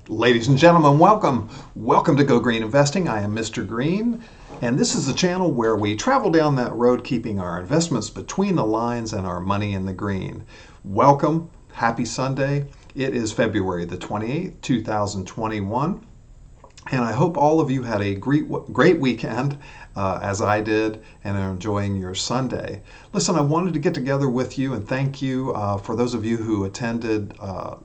Ladies and gentlemen, welcome. Welcome to Go Green Investing. I am Mr. Green, and this is the channel where we travel down that road keeping our investments between the lines and our money in the green. Welcome. Happy Sunday. It is February the 28th, 2021. And I hope all of you had a great weekend, as I did, and are enjoying your Sunday. Listen, I wanted to get together with you and thank you for those of you who attended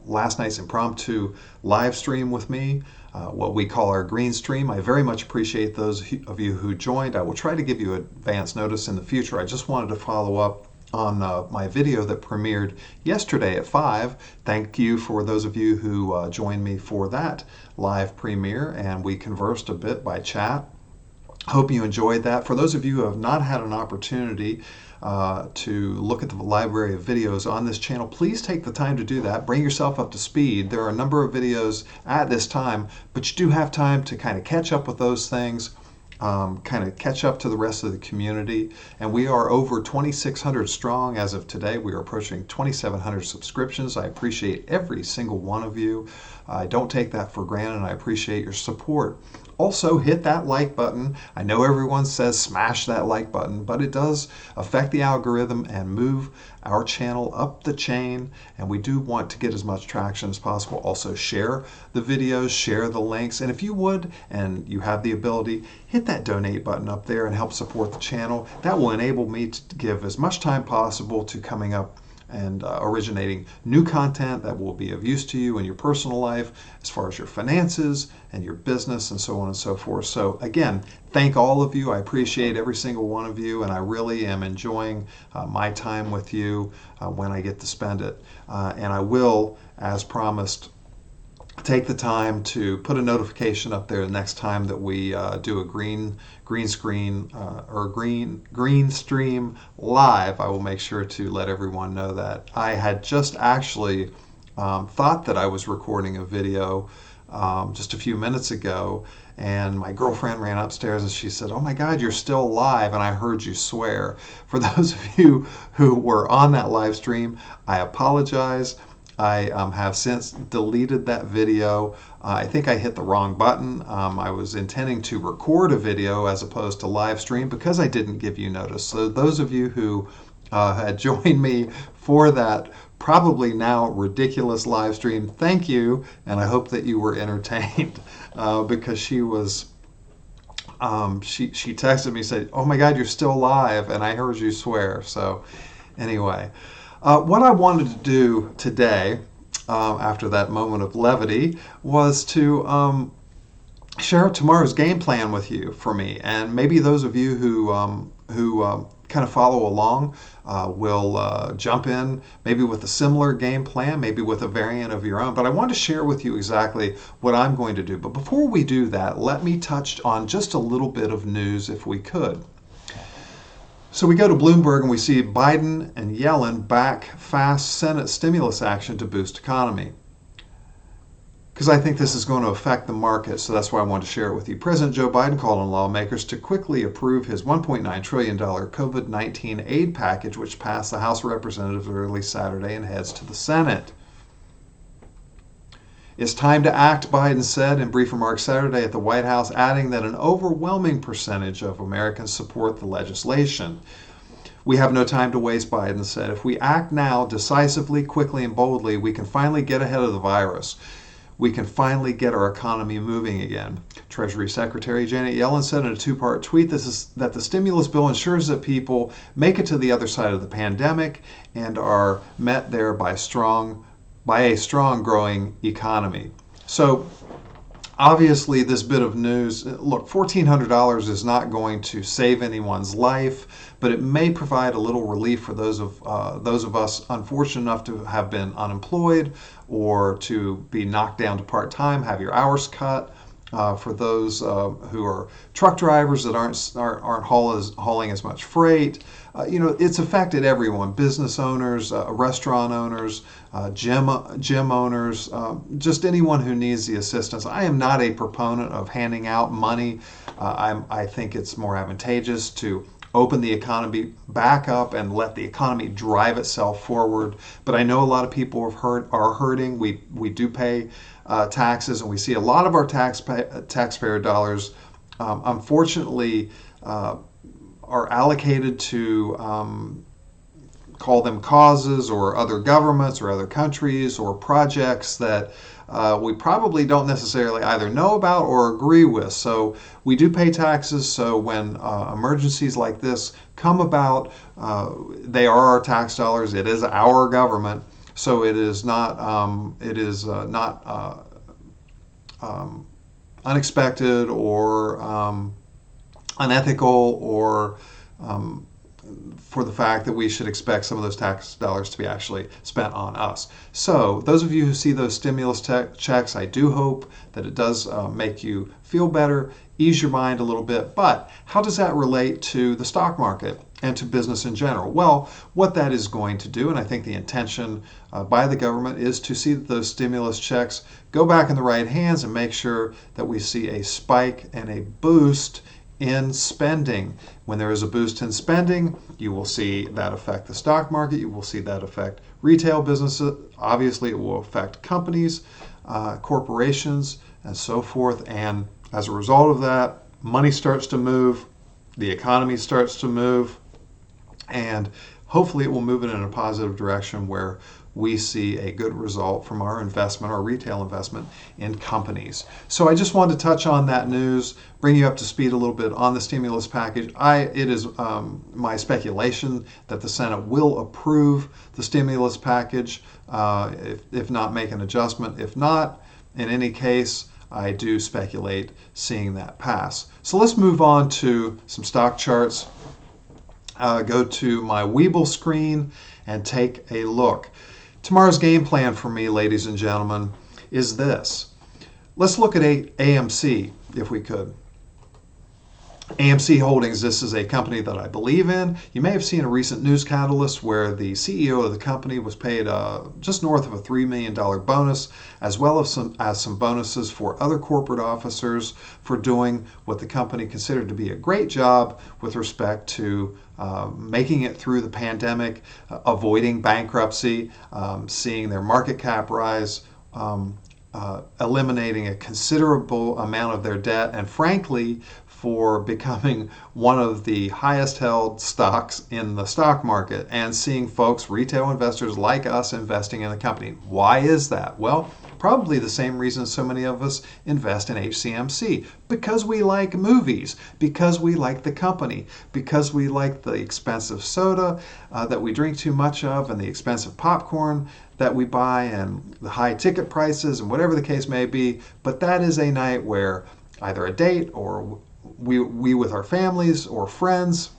last night's impromptu live stream with me, what we call our green stream. I very much appreciate those of you who joined. I will try to give you advance notice in the future. I just wanted to follow up on my video that premiered yesterday at 5. Thank you for those of you who joined me for that live premiere, and we conversed a bit by chat. Hope you enjoyed that. For those of you who have not had an opportunity to look at the library of videos on this channel, please take the time to do that. Bring yourself up to speed. There are a number of videos at this time, but you do have time to kind of catch up with those things. Kind of catch up to the rest of the community. And we are over 2,600 strong as of today. We are approaching 2,700 subscriptions. I appreciate every single one of you. I don't take that for granted, and I appreciate your support. Also, hit that like button. I know everyone says smash that like button, but it does affect the algorithm and move our channel up the chain, and we do want to get as much traction as possible. Also, share the videos, share the links, and if you would, and you have the ability, hit that donate button up there and help support the channel. That will enable me to give as much time possible to coming up and originating new content that will be of use to you in your personal life as far as your finances and your business and so on and so forth. So again, thank all of you. I appreciate every single one of you, and I really am enjoying my time with you when I get to spend it. And I will, as promised, take the time to put a notification up there the next time that we do a green screen or green stream live. I will make sure to let everyone know that. I had just actually thought that I was recording a video just a few minutes ago, and my girlfriend ran upstairs and she said, "Oh my God, you're still live, and I heard you swear." For those of you who were on that live stream, I apologize. I have since deleted that video. I think I hit the wrong button. I was intending to record a video as opposed to live stream because I didn't give you notice. So those of you who had joined me for that probably now ridiculous live stream, thank you, and I hope that you were entertained because she was she texted me, said, "Oh my God, you're still live, and I heard you swear." So anyway. What I wanted to do today, after that moment of levity, was to share tomorrow's game plan with you for me. And maybe those of you who kind of follow along will jump in, maybe with a similar game plan, maybe with a variant of your own. But I want to share with you exactly what I'm going to do. But before we do that, let me touch on just a little bit of news, if we could. So we go to Bloomberg and we see Biden and Yellen back fast Senate stimulus action to boost economy. Because I think this is going to affect the market, so that's why I wanted to share it with you. President Joe Biden called on lawmakers to quickly approve his $1.9 trillion COVID-19 aid package, which passed the House of Representatives early Saturday and heads to the Senate. "It's time to act," Biden said in brief remarks Saturday at the White House, adding that an overwhelming percentage of Americans support the legislation. "We have no time to waste," Biden said. "If we act now, decisively, quickly, and boldly, we can finally get ahead of the virus. We can finally get our economy moving again." Treasury Secretary Janet Yellen said in a two-part tweet that the stimulus bill ensures that people make it to the other side of the pandemic and are met there by a strong growing economy. So obviously this bit of news, look, $1,400 is not going to save anyone's life, but it may provide a little relief for those of us unfortunate enough to have been unemployed or to be knocked down to part-time, have your hours cut. For those who are truck drivers that aren't hauling as much freight. It's affected everyone, business owners, restaurant owners, gym owners, just anyone who needs the assistance. I am not a proponent of handing out money. I think it's more advantageous to open the economy back up and let the economy drive itself forward. But I know a lot of people are hurting. We do pay taxes, and we see a lot of our taxpayer dollars, unfortunately, are allocated to call them causes or other governments or other countries or projects that we probably don't necessarily either know about or agree with. So we do pay taxes. So when emergencies like this come about, they are our tax dollars. It is our government. So it is not unexpected or unethical or for the fact that we should expect some of those tax dollars to be actually spent on us. So those of you who see those stimulus checks, I do hope that it does make you feel better, ease your mind a little bit. But how does that relate to the stock market and to business in general? Well, what that is going to do, and I think the intention by the government, is to see that those stimulus checks go back in the right hands and make sure that we see a spike and a boost in spending. When there is a boost in spending, you will see that affect the stock market. You will see that affect retail businesses. Obviously, it will affect companies, corporations, and so forth. And as a result of that, money starts to move, the economy starts to move, and hopefully it will move it in a positive direction where we see a good result from our investment, our retail investment in companies. So I just wanted to touch on that news, bring you up to speed a little bit on the stimulus package. It is my speculation that the Senate will approve the stimulus package, if not make an adjustment. If not, in any case, I do speculate seeing that pass. So let's move on to some stock charts. Go to my Webull screen and take a look. Tomorrow's game plan for me, ladies and gentlemen, is this. Let's look at AMC, if we could. Amc Holdings, this is a company that I believe in. You may have seen a recent news catalyst where the CEO of the company was paid just north of a $3 million bonus, as well as some bonuses for other corporate officers for doing what the company considered to be a great job with respect to making it through the pandemic, avoiding bankruptcy, seeing their market cap rise, eliminating a considerable amount of their debt, and frankly, for becoming one of the highest held stocks in the stock market and seeing folks, retail investors like us, investing in the company. Why is that? Well, probably the same reason so many of us invest in Hcmc. Because we like movies, because we like the company, because we like the expensive soda that we drink too much of and the expensive popcorn that we buy and the high ticket prices and whatever the case may be. But that is a night where either a date or we with our families or friends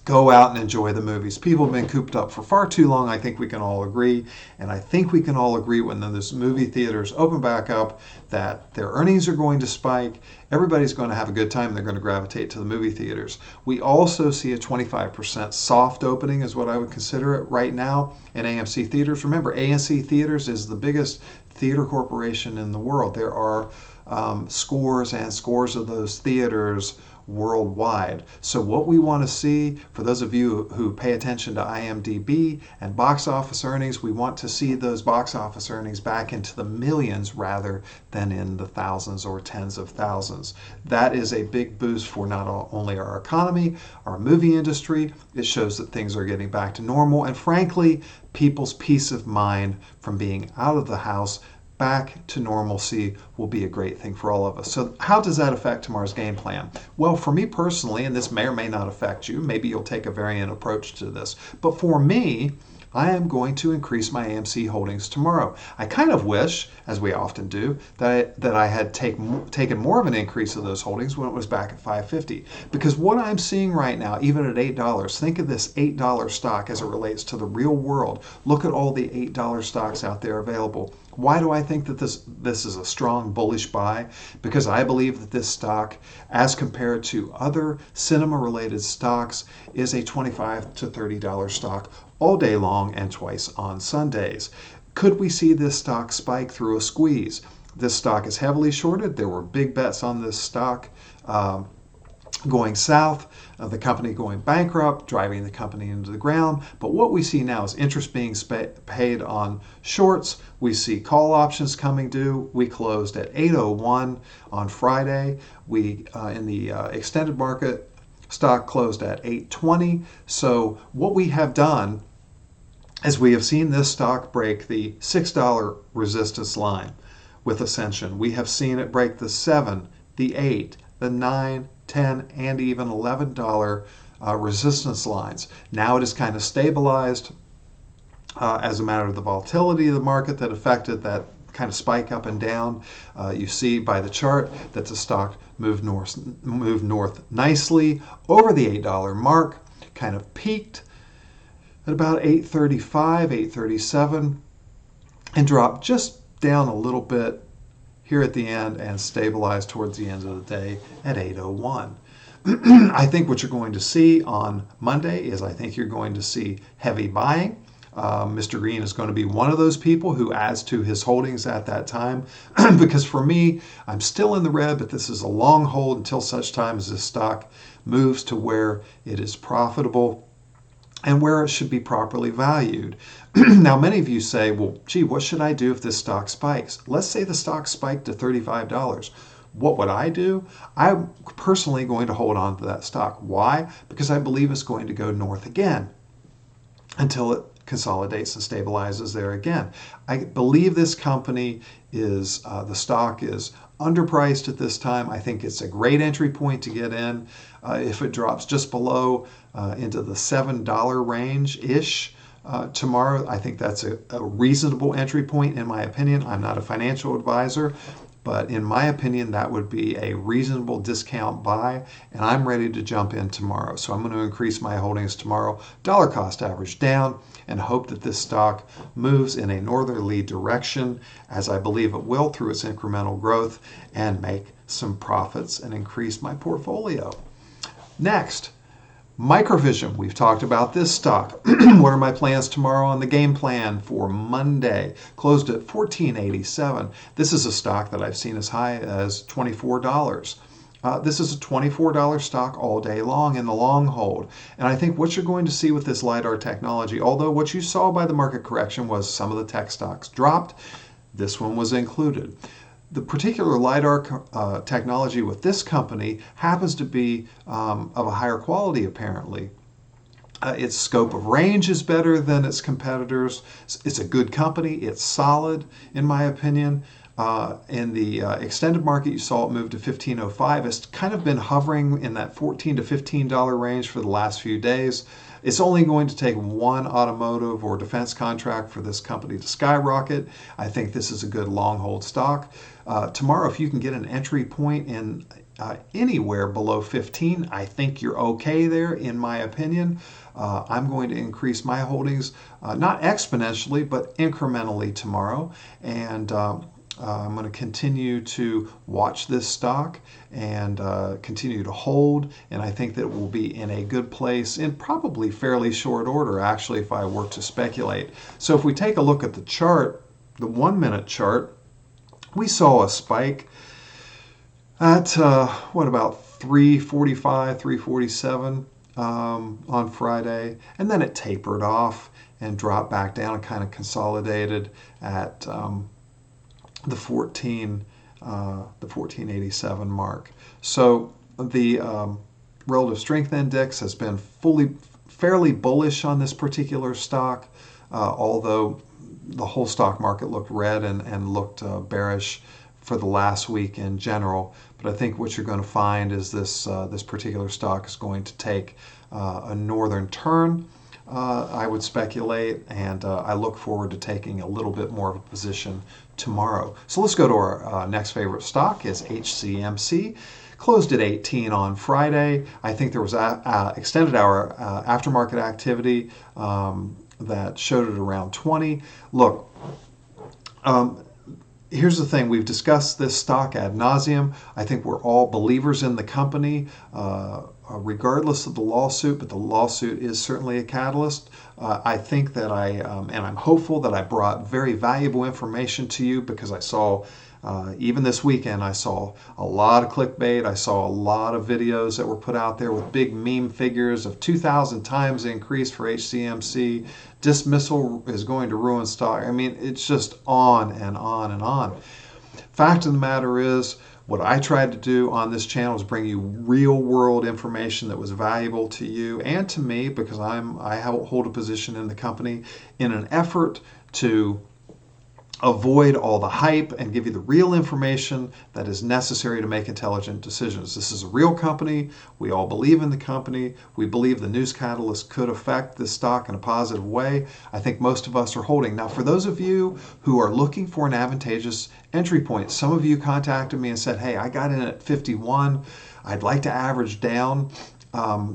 go out and enjoy the movies. People have been cooped up for far too long, I think we can all agree. And I think we can all agree when those movie theaters open back up that their earnings are going to spike. Everybody's going to have a good time. They're going to gravitate to the movie theaters. We also see a 25% soft opening is what I would consider it right now in AMC theaters. Remember, AMC Theaters is the biggest theater corporation in the world. There are scores and scores of those theaters worldwide. So what we want to see, for those of you who pay attention to IMDb and box office earnings, we want to see those box office earnings back into the millions rather than in the thousands or tens of thousands. That is a big boost for not only our economy, our movie industry. It shows that things are getting back to normal, and frankly, people's peace of mind from being out of the house back to normalcy will be a great thing for all of us. So how does that affect tomorrow's game plan? Well, for me personally, and this may or may not affect you, maybe you'll take a variant approach to this, but for me, I am going to increase my AMC holdings tomorrow. I kind of wish, as we often do, that I had taken more of an increase of those holdings when it was back at $5.50. Because what I'm seeing right now, even at $8, think of this $8 stock as it relates to the real world. Look at all the $8 stocks out there available. Why do I think that this is a strong bullish buy? Because I believe that this stock, as compared to other cinema-related stocks, is a $25 to $30 stock all day long and twice on Sundays. Could we see this stock spike through a squeeze? This stock is heavily shorted. There were big bets on this stock going south, the company going bankrupt, driving the company into the ground. But what we see now is interest being paid on shorts. We see call options coming due. We closed at 8:01 on Friday. We in the extended market, stock closed at 8:20. So what we have done is we have seen this stock break the $6 resistance line with Ascension. We have seen it break the 7, the 8, the 9, 10, and even $11 resistance lines. Now it is kind of stabilized as a matter of the volatility of the market that affected that kind of spike up and down. You see by the chart that the stock moved north nicely over the $8 mark, kind of peaked at about 8:35, 8:37, and dropped just down a little bit here at the end and stabilized towards the end of the day at 8:01. I think what you're going to see on Monday is I think you're going to see heavy buying. Mr. Green is going to be one of those people who adds to his holdings at that time because for me, I'm still in the red, but this is a long hold until such time as this stock moves to where it is profitable and where it should be properly valued. Now, many of you say, well, gee, what should I do if this stock spikes? Let's say the stock spiked to $35. What would I do? I'm personally going to hold on to that stock. Why? Because I believe it's going to go north again until it consolidates and stabilizes there again. I believe this company is, the stock is underpriced at this time. I think it's a great entry point to get in. If it drops just below into the $7 range-ish tomorrow, I think that's a reasonable entry point in my opinion. I'm not a financial advisor, but in my opinion, that would be a reasonable discount buy, and I'm ready to jump in tomorrow. So I'm going to increase my holdings tomorrow, dollar cost average down, and hope that this stock moves in a northerly direction, as I believe it will through its incremental growth, and make some profits and increase my portfolio. Next, Microvision. We've talked about this stock. What are my plans tomorrow on the game plan for Monday? Closed at $14.87. This is a stock that I've seen as high as $24. This is a $24 stock all day long in the long hold. And I think what you're going to see with this LiDAR technology, although what you saw by the market correction was some of the tech stocks dropped, this one was included. The particular LiDAR technology with this company happens to be of a higher quality, apparently. Its scope of range is better than its competitors. It's a good company. It's solid, in my opinion. In the extended market, you saw it move to $15.05. It's kind of been hovering in that $14 to $15 range for the last few days. It's only going to take one automotive or defense contract for this company to skyrocket. I think this is a good long hold stock. Tomorrow, if you can get an entry point in anywhere below 15, I think you're okay there, in my opinion. I'm going to increase my holdings, not exponentially, but incrementally tomorrow. And I'm going to continue to watch this stock and continue to hold, and I think that it will be in a good place in probably fairly short order, actually, if I were to speculate. So if we take a look at the chart, the 1-minute chart, we saw a spike at, what, about 345, 347 on Friday, and then it tapered off and dropped back down and kind of consolidated at the 1487 mark. So the relative strength index has been fairly bullish on this particular stock, although the whole stock market looked red and looked bearish for the last week in general. But I think what you're going to find is this particular stock is going to take a northern turn, I would speculate, and I look forward to taking a little bit more of a position tomorrow. So let's go to our next favorite stock, is Hcmc. Closed at 18 on Friday. I think there was extended hour aftermarket activity that showed it around 20. Look, here's the thing. We've discussed this stock ad nauseum. I think we're all believers in the company. regardless of the lawsuit, but the lawsuit is certainly a catalyst. I think that and I'm hopeful that I brought very valuable information to you, because I saw, even this weekend, I saw a lot of clickbait. I saw a lot of videos that were put out there with big meme figures of 2,000 times the increase for HCMC. Dismissal is going to ruin stock. I mean, it's just on and on and on. Fact of the matter is, what I tried to do on this channel is bring you real world information that was valuable to you and to me, because I hold a position in the company, in an effort to avoid all the hype and give you the real information that is necessary to make intelligent decisions. This is a real company. We all believe in the company. We believe the news catalyst could affect this stock in a positive way. I think most of us are holding. Now, for those of you who are looking for an advantageous entry point, some of you contacted me and said, hey, I got in at 51. I'd like to average down.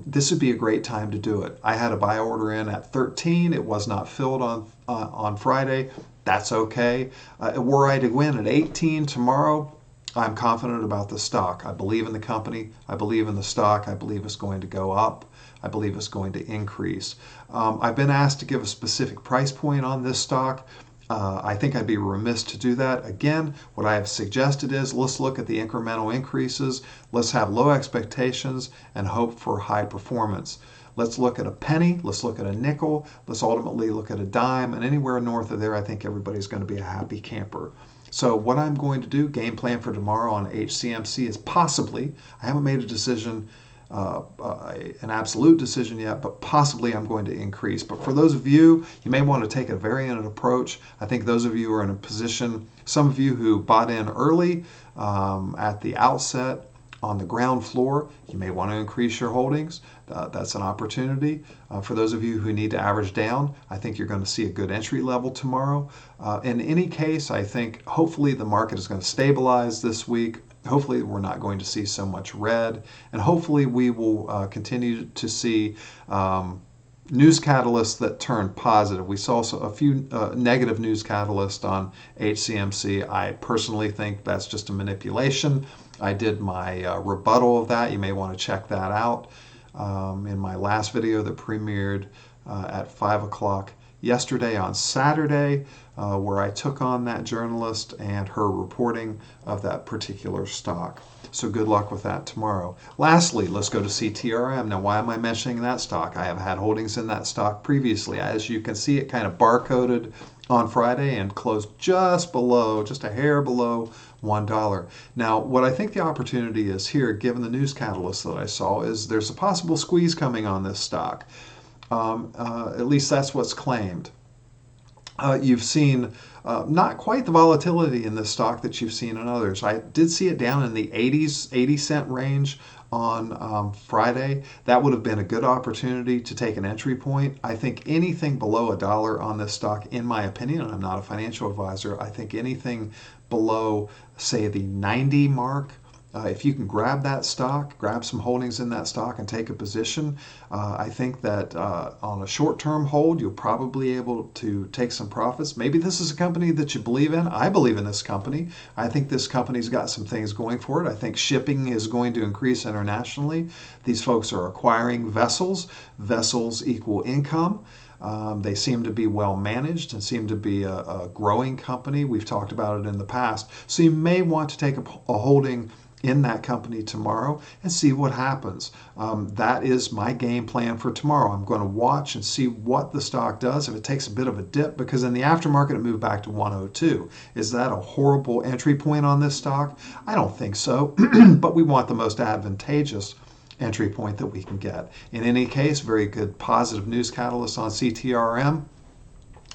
This would be a great time to do it. I had a buy order in at 13. It was not filled on Friday. That's okay. Were I to win at 18 tomorrow, I'm confident about the stock. I believe in the company. I believe in the stock. I believe it's going to go up. I believe it's going to increase. I've been asked to give a specific price point on this stock. I think I'd be remiss to do that. Again, what I have suggested is, let's look at the incremental increases. Let's have low expectations and hope for high performance. Let's look at a penny. Let's look at a nickel. Let's ultimately look at a dime. And anywhere north of there, I think everybody's going to be a happy camper. So what I'm going to do, game plan for tomorrow on HCMC, is possibly, I haven't made a decision, an absolute decision yet, but possibly I'm going to increase. But for those of you, you may want to take a variant approach. I think those of you who are in a position, some of you who bought in early at the outset, on the ground floor, you may want to increase your holdings. That's an opportunity. For those of you who need to average down, I think you're going to see a good entry level tomorrow. In any case, I think hopefully the market is going to stabilize this week. Hopefully we're not going to see so much red, and hopefully we will continue to see news catalysts that turn positive. We saw a few negative news catalysts on HCMC. I personally think that's just a manipulation. I did my rebuttal of that. You may want to check that out in my last video that premiered at 5 o'clock yesterday on Saturday, where I took on that journalist and her reporting of that particular stock. So good luck with that tomorrow. Lastly, let's go to CTRM. Now, why am I mentioning that stock? I have had holdings in that stock previously. As you can see, it kind of barcoded on Friday and closed just below, just a hair below $1. Now, what I think the opportunity is here, given the news catalyst that I saw, is there's a possible squeeze coming on this stock. At least that's what's claimed. You've seen not quite the volatility in this stock that you've seen in others. I did see it down in the 80 cent range on Friday. That would have been a good opportunity to take an entry point. I think anything below $1 on this stock, in my opinion, and I'm not a financial advisor, I think anything below, say, the 90 mark, if you can grab that stock, grab some holdings in that stock and take a position, I think that on a short-term hold, you'll probably be able to take some profits. Maybe this is a company that you believe in. I believe in this company. I think this company's got some things going for it. I think shipping is going to increase internationally. These folks are acquiring vessels. Vessels equal income. They seem to be well managed and seem to be a growing company. We've talked about it in the past. So you may want to take a holding in that company tomorrow and see what happens. That is my game plan for tomorrow. I'm going to watch and see what the stock does. If it takes a bit of a dip, because in the aftermarket it moved back to 102. Is that a horrible entry point on this stock? I don't think so, but we want the most advantageous entry point that we can get. In any case, very good positive news catalyst on CTRM,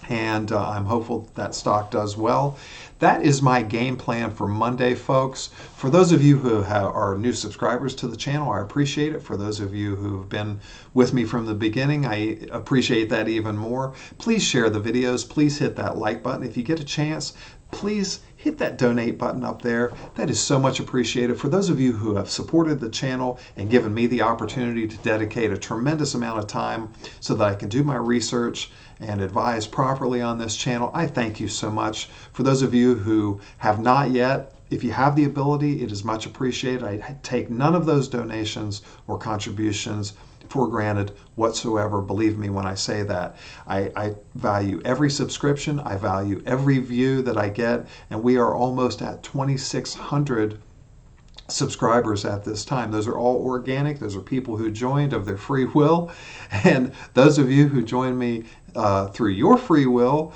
and I'm hopeful that stock does well. That is my game plan for Monday, folks. For those of you who are new subscribers to the channel, I appreciate it. For those of you who have been with me from the beginning, I appreciate that even more. Please share the videos. Please hit that like button. If you get a chance, please hit that donate button up there. That is so much appreciated. For those of you who have supported the channel and given me the opportunity to dedicate a tremendous amount of time so that I can do my research and advise properly on this channel, I thank you so much. For those of you who have not yet if you have the ability, it is much appreciated. I take none of those donations or contributions for granted whatsoever. Believe me when I say that. I value every subscription. I value every view that I get. And we are almost at 2,600 subscribers at this time. Those are all organic. Those are people who joined of their free will. And those of you who joined me through your free will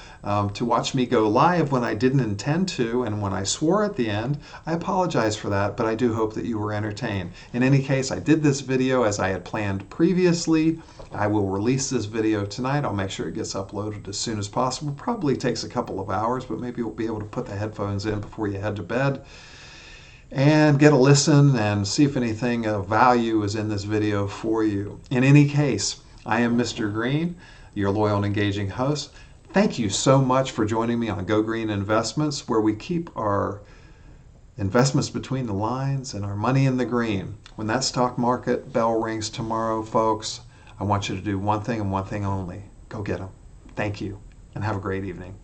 to watch me go live when I didn't intend to and when I swore at the end, I apologize for that, but I do hope that you were entertained. In any case, I did this video as I had planned previously. I will release this video tonight. I'll make sure it gets uploaded as soon as possible. Probably takes a couple of hours, but maybe you'll be able to put the headphones in before you head to bed and get a listen and see if anything of value is in this video for you. In any case, I am Mr. Green, your loyal and engaging host. Thank you so much for joining me on Go Green Investments, where we keep our investments between the lines and our money in the green. When that stock market bell rings tomorrow, folks, I want you to do one thing and one thing only. Go get them. Thank you, and have a great evening.